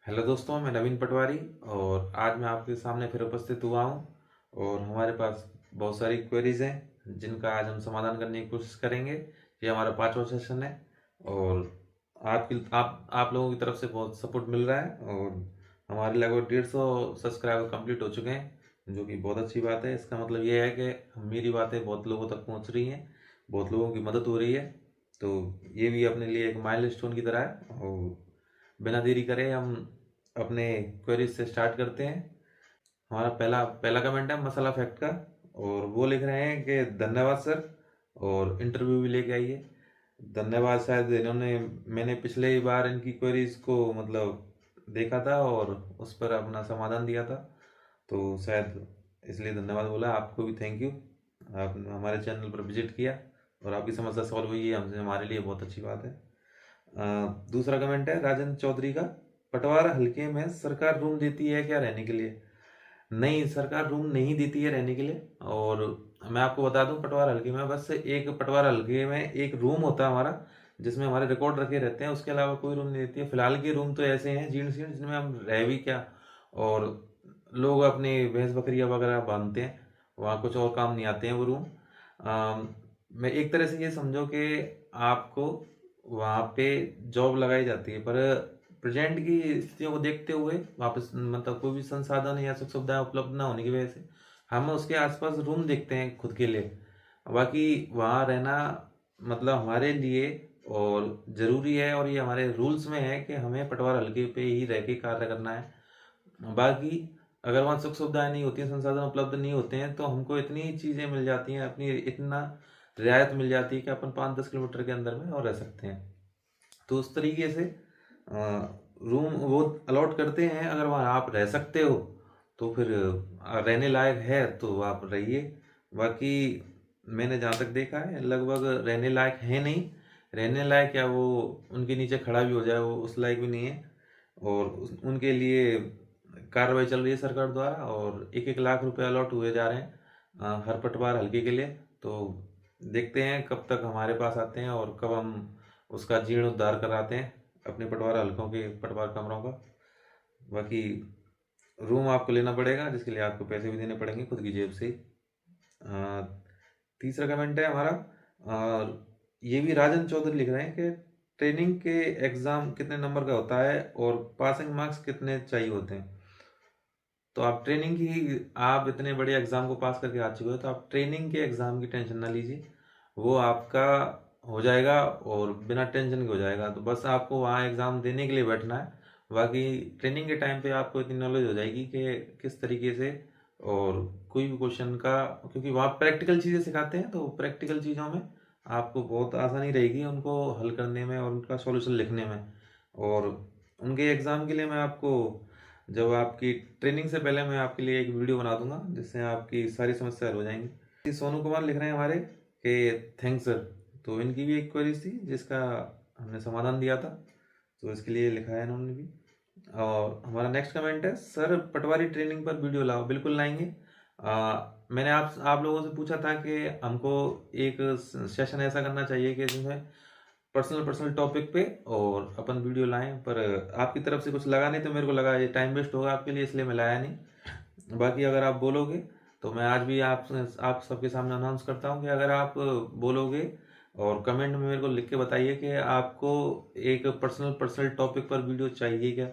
Hello दोस्तों, मैं नवीन पटवारी और आज मैं आपके सामने फिर उपस्थित हुआ हूँ। और हमारे पास बहुत सारी क्वेरीज हैं जिनका आज हम समाधान करने की कोशिश करेंगे। ये हमारा 5वां सेशन है और आप लोगों की तरफ से बहुत सपोर्ट मिल रहा है और हमारे लगभग 150 सब्सक्राइबर कंप्लीट हो चुके हैं, जो कि बहुत अच्छी बात है। इसका मतलब ये है कि मेरी बातें बहुत लोगों तक पहुँच रही हैं, बहुत लोगों की मदद हो रही है। तो ये भी अपने लिए एक माइलस्टोन की तरह है। और बिना देरी करे हम अपने क्वेरीज से स्टार्ट करते हैं। हमारा पहला पहला कमेंट है मसाला फैक्ट का, और वो लिख रहे हैं कि धन्यवाद सर, और इंटरव्यू भी लेके आइए। धन्यवाद। शायद इन्होंने मैंने पिछले ही बार इनकी क्वेरीज को मतलब देखा था और उस पर अपना समाधान दिया था, तो शायद इसलिए धन्यवाद बोला। आपको भी थैंक यू, आपने हमारे चैनल पर विजिट किया और आपकी समस्या सॉल्व हुई है, हमसे हमारे लिए बहुत अच्छी बात है। दूसरा कमेंट है राजन चौधरी का, पटवार हल्के में सरकार रूम देती है क्या रहने के लिए? नहीं, सरकार रूम नहीं देती है रहने के लिए। और मैं आपको बता दूं, पटवार हल्के में बस एक पटवार हल्के में एक रूम होता है हमारा, जिसमें हमारे रिकॉर्ड रखे रहते हैं। उसके अलावा कोई रूम नहीं देती है। फिलहाल के रूम तो ऐसे हैं जीर्ण शीर्ण, जिनमें हम रह भी क्या, और लोग अपने भैंस बकरियां वगैरह बांधते हैं। वहाँ कुछ और काम नहीं आते हैं वो रूम। मैं एक तरह से ये समझो कि आपको वहाँ पे जॉब लगाई जाती है, पर प्रेजेंट की स्थितियों को देखते हुए वापस मतलब कोई भी संसाधन या सुख सुविधाएं उपलब्ध ना होने की वजह से हम उसके आसपास रूम देखते हैं खुद के लिए। बाकी वहाँ रहना मतलब हमारे लिए और ज़रूरी है, और ये हमारे रूल्स में है कि हमें पटवार हल्के पे ही रह के कार्य करना है। बाकी अगर वहाँ सुख सुविधाएं नहीं होती हैं, संसाधन उपलब्ध नहीं होते हैं, तो हमको इतनी चीज़ें मिल जाती हैं, अपनी इतना रियायत मिल जाती है कि अपन 5-10 किलोमीटर के अंदर में और रह सकते हैं। तो उस तरीके से रूम वो अलॉट करते हैं। अगर वहाँ आप रह सकते हो तो फिर रहने लायक है तो आप रहिए। बाकी मैंने जहाँ तक देखा है लगभग रहने लायक है नहीं। रहने लायक क्या, वो उनके नीचे खड़ा भी हो जाए वो उस लायक भी नहीं है। और उनके लिए कार्रवाई चल रही है सरकार द्वारा, और 1-1 लाख रुपए अलॉट हुए जा रहे हैं हर पटवार हल्के के लिए। तो देखते हैं कब तक हमारे पास आते हैं और कब हम उसका जीर्णोद्धार कराते हैं अपने पटवार हल्कों के पटवार कमरों का। बाकी रूम आपको लेना पड़ेगा, जिसके लिए आपको पैसे भी देने पड़ेंगे खुद की जेब से ही। अ, तीसरा कमेंट है हमारा, ये भी राजन चौधरी लिख रहे हैं कि ट्रेनिंग के एग्ज़ाम कितने नंबर का होता है और पासिंग मार्क्स कितने चाहिए होते हैं? तो आप ट्रेनिंग की, आप इतने बड़े एग्ज़ाम को पास करके आ चुके हो, तो आप ट्रेनिंग के एग्ज़ाम की टेंशन ना लीजिए। वो आपका हो जाएगा और बिना टेंशन के हो जाएगा। तो बस आपको वहाँ एग्ज़ाम देने के लिए बैठना है। बाकी ट्रेनिंग के टाइम पे आपको इतनी नॉलेज हो जाएगी कि किस तरीके से, और कोई भी क्वेश्चन का, क्योंकि वहाँ प्रैक्टिकल चीज़ें सिखाते हैं, तो प्रैक्टिकल चीज़ों में आपको बहुत आसानी रहेगी उनको हल करने में और उनका सॉल्यूशन लिखने में। और उनके एग्ज़ाम के लिए मैं आपको, जब आपकी ट्रेनिंग से पहले मैं आपके लिए एक वीडियो बना दूंगा जिससे आपकी सारी समस्या हल हो जाएंगी। सोनू कुमार लिख रहे हैं हमारे कि थैंक्स सर। तो इनकी भी एक क्वेरी थी जिसका हमने समाधान दिया था, तो इसके लिए लिखा है इन्होंने भी। और हमारा नेक्स्ट कमेंट है, सर पटवारी ट्रेनिंग पर वीडियो लाओ। बिल्कुल लाएंगे। मैंने आप लोगों से पूछा था कि हमको एक सेशन ऐसा करना चाहिए कि जिसमें पर्सनल पर्सनल टॉपिक पे और अपन वीडियो लाएं, पर आपकी तरफ से कुछ लगा नहीं, तो मेरे को लगा ये टाइम वेस्ट होगा आपके लिए, इसलिए मैं लाया नहीं। बाकी अगर आप बोलोगे तो मैं आज भी आप सबके सामने अनाउंस करता हूँ कि अगर आप बोलोगे और कमेंट में मेरे को लिख के बताइए कि आपको एक पर्सनल पर्सनल टॉपिक पर वीडियो चाहिए क्या,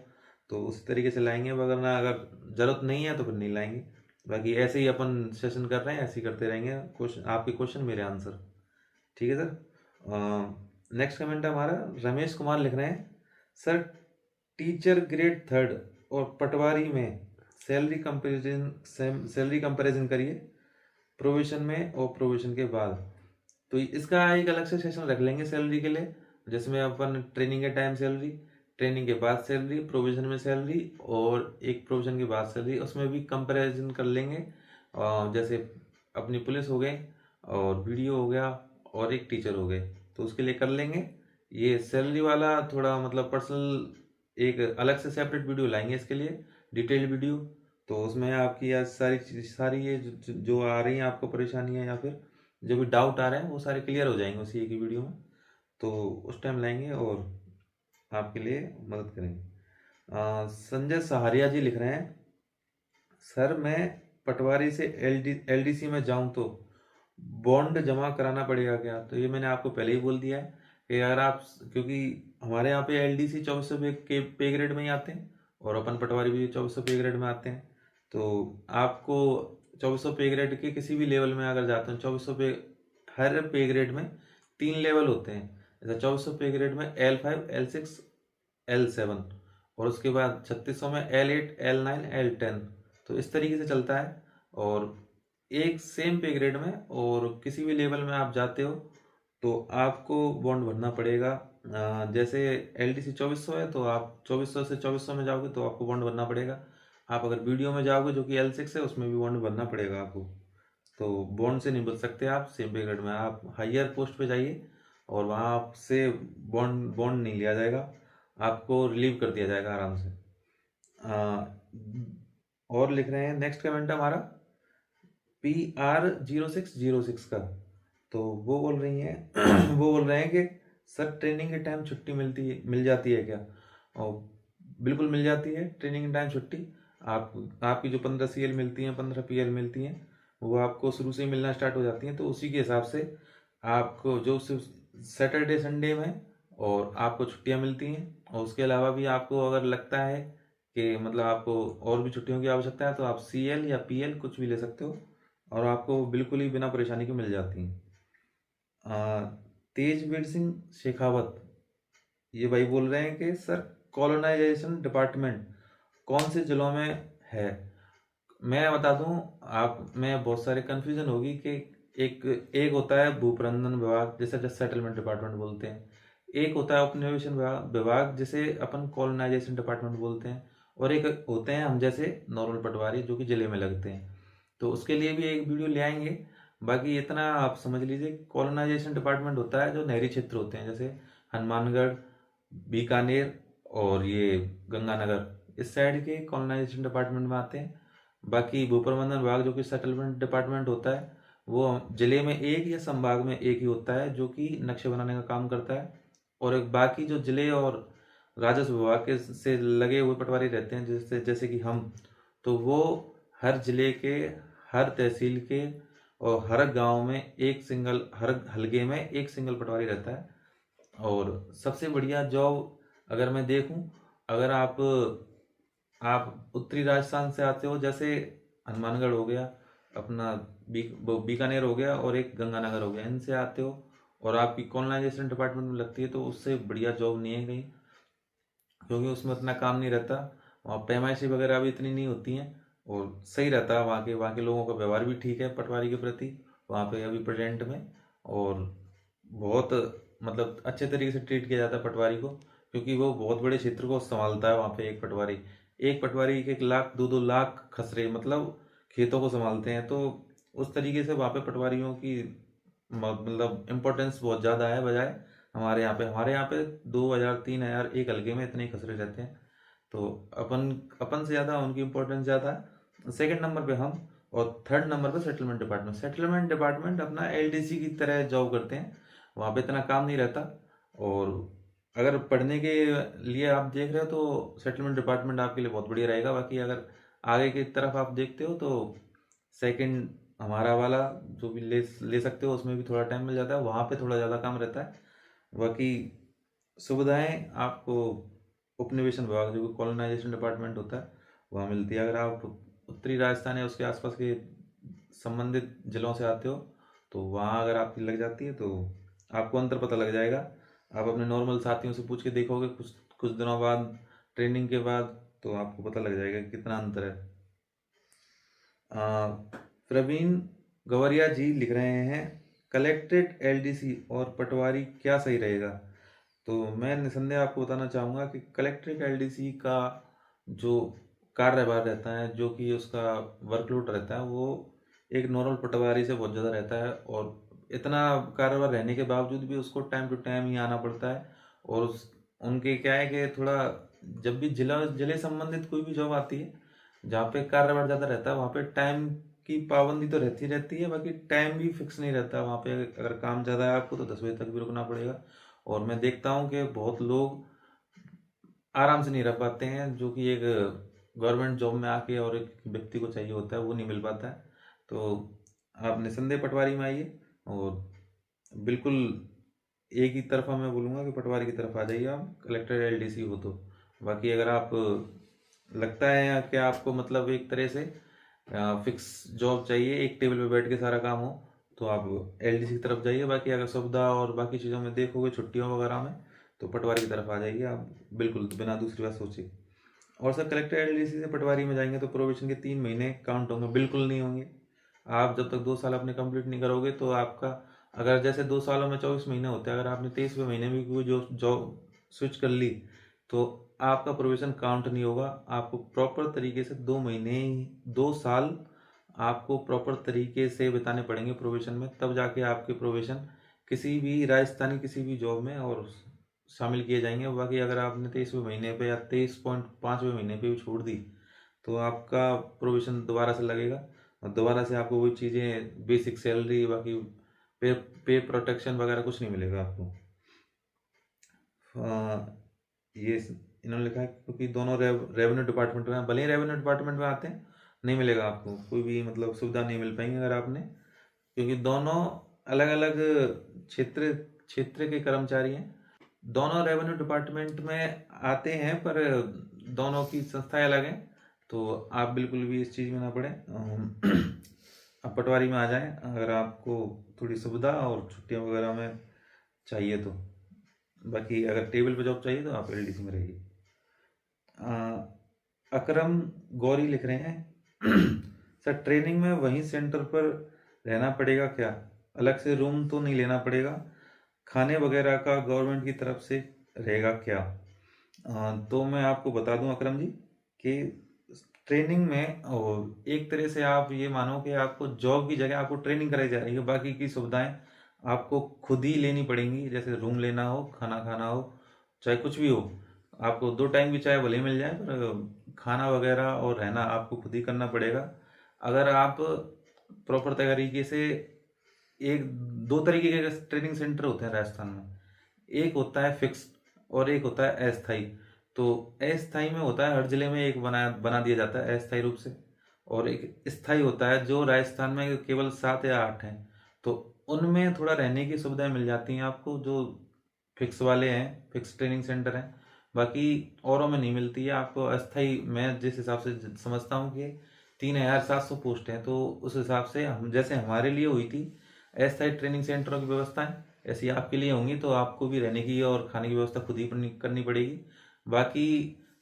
तो उसी तरीके से लाएंगे। वरना अगर जरूरत नहीं है तो फिर नहीं लाएंगे। बाकी ऐसे ही अपन सेशन कर रहे हैं, ऐसे ही करते रहेंगे। क्वेश्चन आपके क्वेश्चन मेरे आंसर। ठीक है सर। नेक्स्ट कमेंट है हमारा, रमेश कुमार लिख रहे हैं, सर टीचर ग्रेड थर्ड और पटवारी में सैलरी कंपैरिजन करिए, प्रोविजन में और प्रोविजन के बाद। तो इसका एक अलग से सेशन रख लेंगे सैलरी के लिए, जिसमें अपन ट्रेनिंग के टाइम सैलरी, ट्रेनिंग के बाद सैलरी, प्रोविजन में सैलरी और एक प्रोविजन के बाद सैलरी, उसमें भी कंपैरिजन कर लेंगे। जैसे अपनी पुलिस हो गए और वीडियो हो गया और एक टीचर हो गए, तो उसके लिए कर लेंगे। ये सैलरी वाला थोड़ा मतलब पर्सनल एक अलग से सेपरेट वीडियो लाएंगे इसके लिए, डिटेल वीडियो। तो उसमें आपकी आज सारी ये जो आ रही हैं आपको परेशानियां या फिर जो भी डाउट आ रहे हैं वो सारे क्लियर हो जाएंगे उसी एक ही वीडियो में। तो उस टाइम लाएंगे और आपके लिए मदद करेंगे। संजय सहारिया जी लिख रहे हैं, सर मैं पटवारी से एलडीसी में जाऊं तो बॉन्ड जमा कराना पड़ेगा क्या? तो ये मैंने आपको पहले ही बोल दिया है कि अगर आप, क्योंकि हमारे यहाँ पे एलडीसी 2400 पे ग्रेड में ही आते हैं और अपन पटवारी भी 2400 पे ग्रेड में आते हैं। तो आपको 2400 पे ग्रेड के किसी भी लेवल में अगर जाते हैं, 2400 पे, हर पे ग्रेड में 3 लेवल होते हैं। जैसे 2400 पे ग्रेड में L5, L6, L7, और उसके बाद 3600 में L8, L9, L10। तो इस तरीके से चलता है। और एक सेम पे ग्रेड में और किसी भी लेवल में आप जाते हो तो आपको बॉन्ड भरना पड़ेगा। जैसे एलडीसी 2400 है तो आप 2400 से 2400 में जाओगे तो आपको बॉन्ड भरना पड़ेगा। आप अगर वीडियो में जाओगे जो कि L6 है उसमें भी बॉन्ड भरना पड़ेगा आपको। तो बॉन्ड से नहीं बच सकते आप सेम पे ग्रेड में। आप हायर पोस्ट पे जाइए और वहाँ आपसे बॉन्ड बॉन्ड नहीं लिया जाएगा, आपको रिलीव कर दिया जाएगा आराम से। और लिख रहे हैं, नेक्स्ट कमेंट है हमारा PR0606 का। तो वो बोल रही हैं वो बोल रहे हैं कि सर ट्रेनिंग के टाइम छुट्टी मिल जाती है क्या? और बिल्कुल मिल जाती है ट्रेनिंग के टाइम छुट्टी। आपकी जो 15 CL मिलती हैं, 15 PL मिलती हैं, वो आपको शुरू से ही मिलना स्टार्ट हो जाती हैं। तो उसी के हिसाब से आपको जो सिर्फ सैटरडे संडे में और आपको छुट्टियां मिलती हैं। और उसके अलावा भी आपको अगर लगता है कि मतलब आपको और भी छुट्टियों की आवश्यकता है तो आप CL या PL कुछ भी ले सकते हो और आपको बिल्कुल ही बिना परेशानी के मिल जाती हैं। तेजवीर सिंह शेखावत ये भाई बोल रहे हैं कि सर कॉलोनाइजेशन डिपार्टमेंट कौन से जिलों में है? मैं बता दूं, आप में बहुत सारे कन्फ्यूजन होगी कि एक एक होता है भूप्रबंधन विभाग, जिसे जस्ट सेटलमेंट डिपार्टमेंट बोलते हैं। एक होता है उपनिवेशन विभाग जिसे अपन कॉलोनाइजेशन डिपार्टमेंट बोलते हैं। और एक होते हैं हम जैसे नॉर्मल पटवारी जो कि जिले में लगते हैं। तो उसके लिए भी एक वीडियो ले आएंगे। बाकी इतना आप समझ लीजिए, कॉलोनाइजेशन डिपार्टमेंट होता है जो नहरी क्षेत्र होते हैं, जैसे हनुमानगढ़, बीकानेर और ये गंगानगर, इस साइड के कॉलोनाइजेशन डिपार्टमेंट में आते हैं। बाकी भू प्रबंधन विभाग जो कि सेटलमेंट डिपार्टमेंट होता है, वो जिले में एक या संभाग में एक ही होता है जो कि नक्शे बनाने का काम करता है। और एक बाकी जो जिले और राजस्व विभाग के से लगे हुए पटवारी रहते हैं, जैसे जैसे कि हम, तो वो हर जिले के, हर तहसील के और हर गांव में एक सिंगल, हर हलके में एक सिंगल पटवारी रहता है। और सबसे बढ़िया जॉब अगर मैं देखूं, अगर आप उत्तरी राजस्थान से आते हो, जैसे हनुमानगढ़ हो गया अपना, बीकानेर हो गया और एक गंगानगर हो गया, इनसे आते हो और आपकी कॉलोनाइजेशन डिपार्टमेंट में लगती है, तो उससे बढ़िया जॉब नहीं है कहीं। क्योंकि उसमें उतना काम नहीं रहता, वहाँ पैमाइशी वगैरह भी इतनी नहीं होती हैं और सही रहता है। वहाँ के लोगों का व्यवहार भी ठीक है पटवारी के प्रति वहाँ पे अभी प्रेजेंट में। और बहुत मतलब अच्छे तरीके से ट्रीट किया जाता है पटवारी को, क्योंकि वो बहुत बड़े क्षेत्र को संभालता है। वहाँ पे एक पटवारी 1 लाख 2-2 लाख खसरे मतलब खेतों को संभालते हैं। तो उस तरीके से वहाँ पे पटवारियों की मतलब इम्पोर्टेंस बहुत ज़्यादा है, बजाय हमारे यहाँ पे 2,000 3,000 एक हल्के में इतने ही खसरे रहते हैं। तो अपन अपन से ज़्यादा उनकी इम्पोर्टेंस ज़्यादा है। सेकंड नंबर पे हम, और थर्ड नंबर पे सेटलमेंट डिपार्टमेंट अपना एलडीसी की तरह जॉब करते हैं। वहाँ पे इतना काम नहीं रहता। और अगर पढ़ने के लिए आप देख रहे हो तो सेटलमेंट डिपार्टमेंट आपके लिए बहुत बढ़िया रहेगा। बाकी अगर आगे की तरफ आप देखते हो तो सेकंड हमारा वाला जो भी ले ले सकते हो, उसमें भी थोड़ा टाइम मिल जाता है, वहाँ पे थोड़ा ज़्यादा काम रहता है। बाकी सुविधाएं आपको उपनिवेशन विभाग जो कि कॉलोनाइजेशन डिपार्टमेंट होता है वहाँ मिलती है। अगर आप उत्तरी राजस्थान या उसके आसपास के संबंधित जिलों से आते हो तो वहाँ अगर आपकी लग जाती है तो आपको अंतर पता लग जाएगा। आप अपने नॉर्मल साथियों से पूछ के देखोगे कुछ कुछ दिनों बाद, ट्रेनिंग के बाद, तो आपको पता लग जाएगा कि कितना अंतर है। प्रवीण गवरिया जी लिख रहे हैं, कलेक्ट्रेट एलडीसी और पटवारी क्या सही रहेगा? तो मैं निसंदेह आपको बताना चाहूँगा कि कलेक्ट्रेट एलडीसी का जो कार्यभार रहता है, जो कि उसका वर्कलोड रहता है, वो एक नॉर्मल पटवारी से बहुत ज़्यादा रहता है। और इतना कार्यभार रहने के बावजूद भी उसको टाइम टू टाइम ही आना पड़ता है। और उनके क्या है कि थोड़ा, जब भी जिले संबंधित कोई भी जॉब आती है जहाँ पे कार्यभार ज़्यादा रहता है, वहाँ पे टाइम की पाबंदी तो रहती रहती है, बाकी टाइम भी फिक्स नहीं रहता। वहाँ पे अगर काम ज़्यादा है आपको तो 10 बजे तक भी रुकना पड़ेगा। और मैं देखता हूँ कि बहुत लोग आराम से नहीं रह पाते हैं, जो कि एक गवर्नमेंट जॉब में आके और एक व्यक्ति को चाहिए होता है, वो नहीं मिल पाता है। तो आप निसंदेह पटवारी में आइए और बिल्कुल एक ही तरफा मैं बोलूँगा कि पटवारी की तरफ आ जाइए आप, कलेक्टर एलडीसी हो तो। बाकी अगर आप लगता है कि आपको मतलब एक तरह से फिक्स जॉब चाहिए, एक टेबल पे बैठ के सारा काम हो, तो आप एलडीसी की तरफ जाइए। बाकी अगर सुविधा और बाकी चीज़ों में देखोगे, छुट्टियों वगैरह में, तो पटवारी की तरफ आ जाइए आप, बिल्कुल बिना दूसरी बात सोचे। और सर कलेक्टर एलडीसी से पटवारी में जाएंगे तो प्रोबेशन के 3 महीने काउंट होंगे? बिल्कुल नहीं होंगे। आप जब तक 2 साल अपने कंप्लीट नहीं करोगे तो आपका, अगर जैसे 2 सालों में 24 महीने होते हैं, अगर आपने 23वें महीने में कोई जो जॉब स्विच कर ली तो आपका प्रोबेशन काउंट नहीं होगा। आपको प्रॉपर तरीके से 2 महीने, 2 साल आपको प्रॉपर तरीके से बिताने पड़ेंगे प्रोबेशन में, तब जाके आपके प्रोबेशन किसी भी राजस्थानी किसी भी जॉब में और शामिल किए जाएंगे। बाकी अगर आपने 23वें महीने पे या 23.5वें महीने पे भी छोड़ दी तो आपका प्रोविज़न दोबारा से लगेगा और दोबारा से आपको वही चीज़ें, बेसिक सैलरी, बाकी पे पे प्रोटेक्शन वगैरह कुछ नहीं मिलेगा आपको। ये इन्होंने लिखा है क्योंकि दोनों रेवेन्यू डिपार्टमेंट में, भले ही रेवेन्यू डिपार्टमेंट में आते हैं, नहीं मिलेगा आपको कोई भी मतलब सुविधा नहीं मिल पाएंगी अगर आपने, क्योंकि दोनों अलग अलग क्षेत्र क्षेत्र के कर्मचारी हैं। दोनों रेवेन्यू डिपार्टमेंट में आते हैं पर दोनों की संस्थाएं अलग हैं। तो आप बिल्कुल भी इस चीज़ में ना पड़े, आप पटवारी में आ जाएं अगर आपको थोड़ी सुविधा और छुट्टियां वगैरह में चाहिए तो। बाकी अगर टेबल पे जॉब चाहिए तो आप एलडीसी में रहिए। अकरम गौरी लिख रहे हैं सर ट्रेनिंग में वहीं सेंटर पर रहना पड़ेगा क्या? अलग से रूम तो नहीं लेना पड़ेगा? खाने वगैरह का गवर्नमेंट की तरफ से रहेगा क्या? तो मैं आपको बता दूं अकरम जी कि ट्रेनिंग में, और एक तरह से आप ये मानो कि आपको जॉब की जगह आपको ट्रेनिंग कराई जा रही है, बाकी की सुविधाएं आपको खुद ही लेनी पड़ेंगी, जैसे रूम लेना हो, खाना खाना हो, चाहे कुछ भी हो। आपको 2 टाइम की चाय भले ही मिल जाए पर खाना वगैरह और रहना आपको खुद ही करना पड़ेगा। अगर आप प्रॉपर तरीके से, एक दो तरीके के ट्रेनिंग सेंटर होते हैं राजस्थान में, एक होता है फिक्स और एक होता है अस्थाई। तो अस्थाई में होता है हर जिले में एक बना बना दिया जाता है अस्थाई रूप से, और एक स्थाई होता है जो राजस्थान में केवल 7 या 8 हैं। तो उनमें थोड़ा रहने की सुविधाएं मिल जाती हैं आपको, जो फिक्स वाले हैं, फिक्स ट्रेनिंग सेंटर हैं। बाकी औरों में नहीं मिलती है आपको अस्थाई। मैं जिस हिसाब से समझता हूँ कि 3700 पोस्ट हैं, तो उस हिसाब से हम, जैसे हमारे लिए हुई थी अस्थाई ट्रेनिंग सेंटरों की व्यवस्थाएं, ऐसी आपके लिए होंगी। तो आपको भी रहने की और खाने की व्यवस्था खुद ही करनी पड़ेगी। बाकी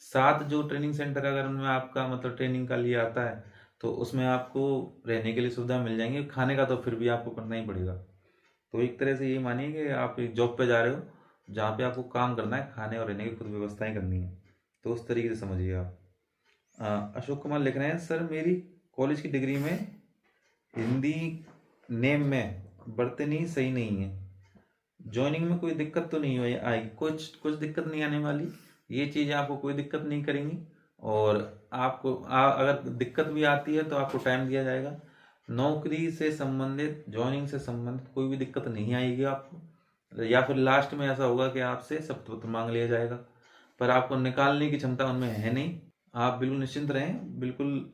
7 जो ट्रेनिंग सेंटर अगर उनमें आपका मतलब ट्रेनिंग का लिए आता है तो उसमें आपको रहने के लिए सुविधा मिल जाएंगी, खाने का तो फिर भी आपको करना ही पड़ेगा। तो एक तरह से ये मानिए कि आप एक जॉब पे जा रहे हो जहाँ पे आपको काम करना है, खाने और रहने की खुद व्यवस्थाएं करनी है। तो उस तरीके से समझिए आप। अशोक कुमार लिख रहे हैं सर मेरी कॉलेज की डिग्री में हिंदी नेम में बर्तनी सही नहीं है, ज्वाइनिंग में कोई दिक्कत तो नहीं हुई आएगी? कुछ कुछ दिक्कत नहीं आने वाली, ये चीज़ें आपको कोई दिक्कत नहीं करेंगी। और आपको अगर दिक्कत भी आती है तो आपको टाइम दिया जाएगा। नौकरी से संबंधित, ज्वाइनिंग से संबंधित कोई भी दिक्कत नहीं आएगी आपको, या फिर लास्ट में ऐसा होगा कि आपसे सप्ताह मांग लिया जाएगा, पर आपको निकालने की क्षमता उनमें है नहीं। आप बिल्कुल निश्चिंत रहें, बिल्कुल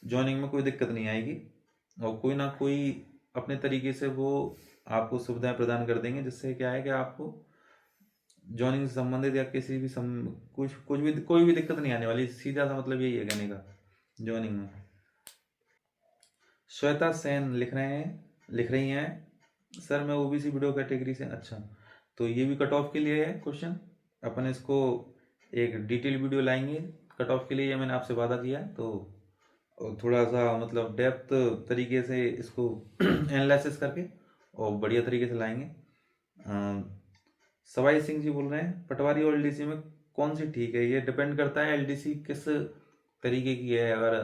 ज्वाइनिंग में कोई दिक्कत नहीं आएगी, और कोई ना कोई अपने तरीके से वो आपको सुविधाएं प्रदान कर देंगे, जिससे क्या है कि आपको ज्वाइनिंग से संबंधित या किसी भी कुछ कुछ भी कोई भी दिक्कत नहीं आने वाली। सीधा सा मतलब यही है कहने का ज्वाइनिंग में। श्वेता सेन लिख रही हैं सर मैं ओबीसी वीडियो कैटेगरी से। अच्छा, तो ये भी कट ऑफ के लिए है क्वेश्चन, अपन इसको एक डिटेल वीडियो लाएंगे कट ऑफ के लिए, ये मैंने आपसे वादा किया है। तो थोड़ा सा मतलब डेप्थ तरीके से इसको एनालिसिस करके और बढ़िया तरीके से लाएंगे। सवाई सिंह जी बोल रहे हैं पटवारी और एलडीसी में कौन सी ठीक है? ये डिपेंड करता है एलडीसी किस तरीके की है। अगर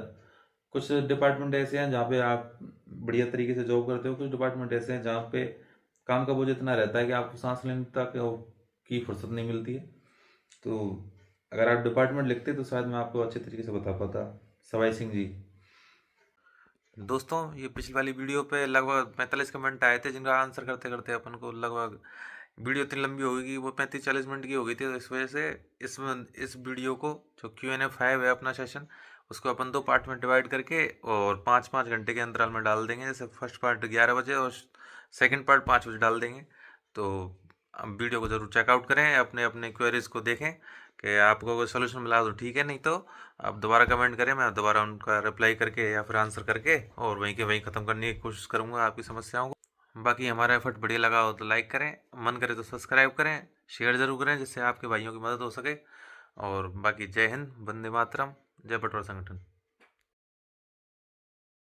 कुछ डिपार्टमेंट ऐसे हैं जहाँ पे आप बढ़िया तरीके से जॉब करते हो, कुछ डिपार्टमेंट ऐसे हैं जहाँ पे काम का बोझ इतना रहता है कि आपको सांस लेने तक की फुर्सत नहीं मिलती है। तो अगर आप डिपार्टमेंट लिखते तो शायद मैं आपको अच्छे तरीके से बता पाता। सवाई सिंह जी। दोस्तों, ये पिछली वाली वीडियो पे लगभग 45 कमेंट आए थे, जिनका आंसर करते करते अपन को लगभग वीडियो इतनी लंबी हो गई कि वो 35-40 मिनट की हो गई थी, तो इस वजह से इस वीडियो को जो Q&A 5 है अपना सेशन, उसको अपन 2 पार्ट में डिवाइड करके और 5-5 घंटे के अंतराल में डाल देंगे। जैसे फर्स्ट पार्ट 11 बजे और सेकंड पार्ट 5 बजे डाल देंगे। तो अब वीडियो को ज़रूर चेकआउट करें, अपने अपने क्वेरीज़ को देखें कि आपको कोई सोल्यूशन मिला तो ठीक है, नहीं तो आप दोबारा कमेंट करें, मैं दोबारा उनका रिप्लाई करके या फिर आंसर करके और वहीं के वहीं ख़त्म करने की कोशिश करूँगा आपकी समस्याओं को। बाकी हमारा एफर्ट बढ़िया लगा हो तो लाइक करें, मन करे तो सब्सक्राइब करें, शेयर ज़रूर करें जिससे आपके भाइयों की मदद हो सके। और बाकी जय हिंद, वंदे मातरम, जय पटवार संगठन।